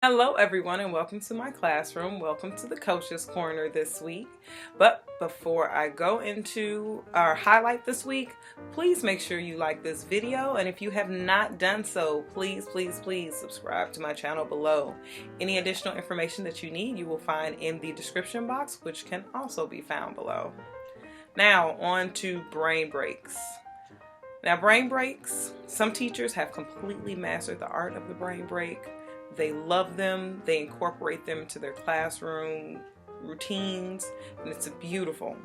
Hello everyone and welcome to my classroom. Welcome to the Coach's Corner this week. But before I go into our highlight this week, please make sure you like this video, and if you have not done so, please subscribe to my channel below. Any additional information that you need you will find in the description box, which can also be found below. Now on to brain breaks. Now brain breaks, some teachers have completely mastered the art of the brain break. They love them, they incorporate them into their classroom routines, and it's beautiful.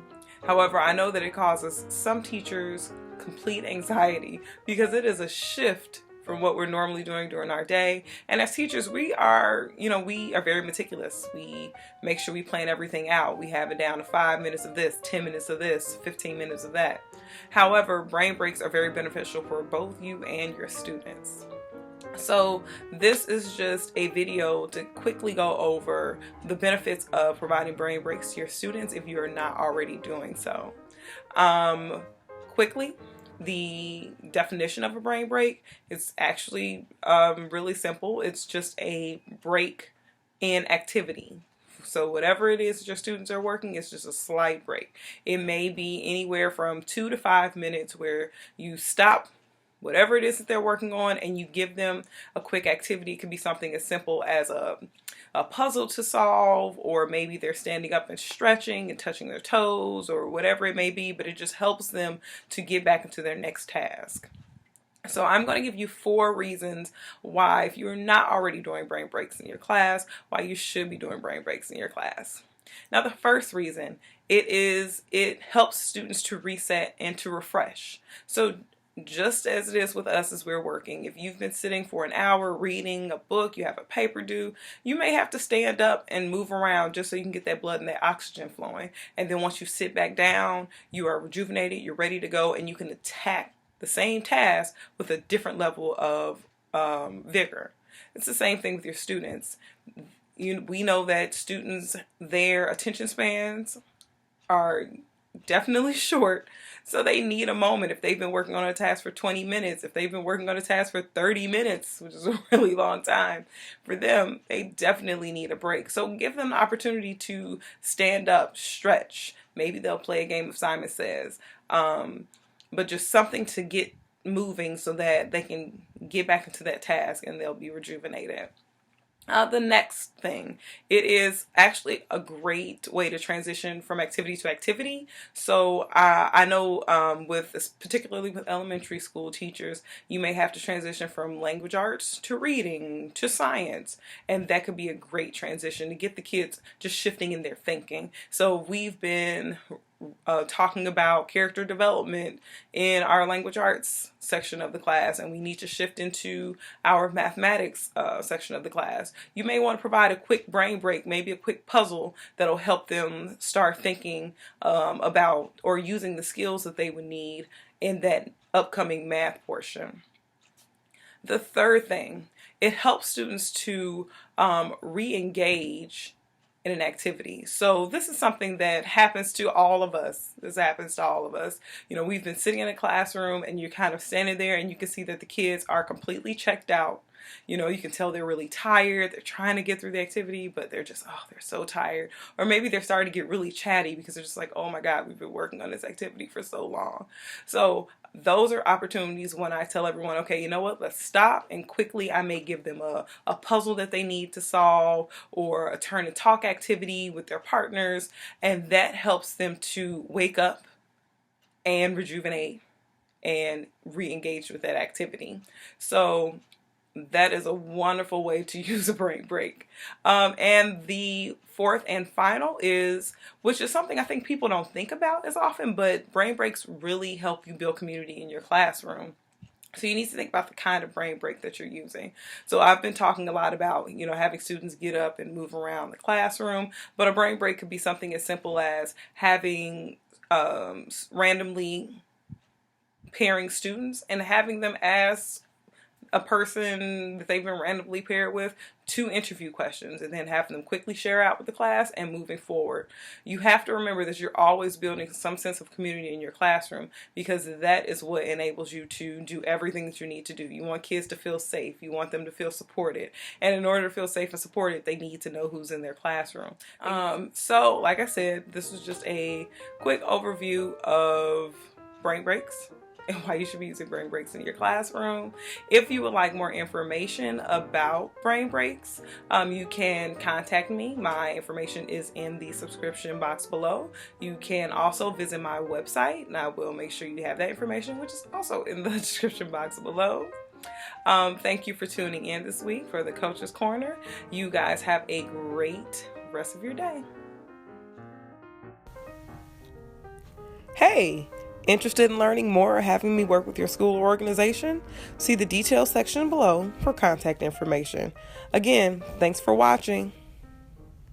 However, I know that it causes some teachers complete anxiety because it is a shift from what we're normally doing during our day. And as teachers, we are very meticulous. We make sure we plan everything out. We have it down to 5 minutes of this, 10 minutes of this, 15 minutes of that. However, brain breaks are very beneficial for both you and your students. So this is just a video to quickly go over the benefits of providing brain breaks to your students if you are not already doing so. Quickly, the definition of a brain break is actually really simple. It's just a break in activity. So whatever it is that your students are working, it's just a slight break. It may be anywhere from 2 to 5 minutes where you stop whatever it is that they're working on and you give them a quick activity. It could be something as simple as a puzzle to solve, or maybe they're standing up and stretching and touching their toes, or whatever it may be, but it just helps them to get back into their next task. So I'm going to give you 4 reasons why, if you're not already doing brain breaks in your class, why you should be doing brain breaks in your class. Now, the first reason, it helps students to reset and to refresh. So just as it is with us as we're working, if you've been sitting for an hour reading a book, you have a paper due, you may have to stand up and move around just so you can get that blood and that oxygen flowing. And then once you sit back down, you are rejuvenated, you're ready to go, and you can attack the same task with a different level of vigor. It's the same thing with your students. We know that students, their attention spans are definitely short, so they need a moment. If they've been working on a task for 20 minutes, if they've been working on a task for 30 minutes, which is a really long time for them, they definitely need a break. So give them the opportunity to stand up, stretch. Maybe they'll play a game of Simon Says, but just something to get moving so that they can get back into that task and they'll be rejuvenated. The next thing, it is actually a great way to transition from activity to activity. So I know particularly with elementary school teachers, you may have to transition from language arts to reading to science, and that could be a great transition to get the kids just shifting in their thinking. So we've been talking about character development in our language arts section of the class, and we need to shift into our mathematics section of the class. You may want to provide a quick brain break, maybe a quick puzzle that'll help them start thinking about or using the skills that they would need in that upcoming math portion. The third thing, it helps students to re-engage in an activity. So this is something that happens to all of us. This happens to all of us. We've been sitting in a classroom and you're kind of standing there and you can see that the kids are completely checked out. You can tell they're really tired. They're trying to get through the activity, but they're so tired. Or maybe they're starting to get really chatty because they're just like, oh my God, we've been working on this activity for so long. So those are opportunities when I tell everyone, okay, you know what, let's stop, and quickly I may give them a puzzle that they need to solve, or a turn and talk activity with their partners, and that helps them to wake up and rejuvenate and re-engage with that activity. So that is a wonderful way to use a brain break. And the fourth and final which is something I think people don't think about as often, but brain breaks really help you build community in your classroom. So you need to think about the kind of brain break that you're using. So I've been talking a lot about, having students get up and move around the classroom, but a brain break could be something as simple as having randomly pairing students and having them ask a person that they've been randomly paired with 2 interview questions and then having them quickly share out with the class and moving forward. You have to remember that you're always building some sense of community in your classroom, because that is what enables you to do everything that you need to do. You want kids to feel safe. You want them to feel supported. And in order to feel safe and supported, they need to know who's in their classroom. So like I said, this was just a quick overview of brain breaks and why you should be using brain breaks in your classroom. If you would like more information about brain breaks, you can contact me. My information is in the subscription box below. You can also visit my website, and I will make sure you have that information, which is also in the description box below. Thank you for tuning in this week for the Coach's Corner. You guys have a great rest of your day. Hey! Interested in learning more or having me work with your school or organization? See the details section below for contact information. Again, thanks for watching.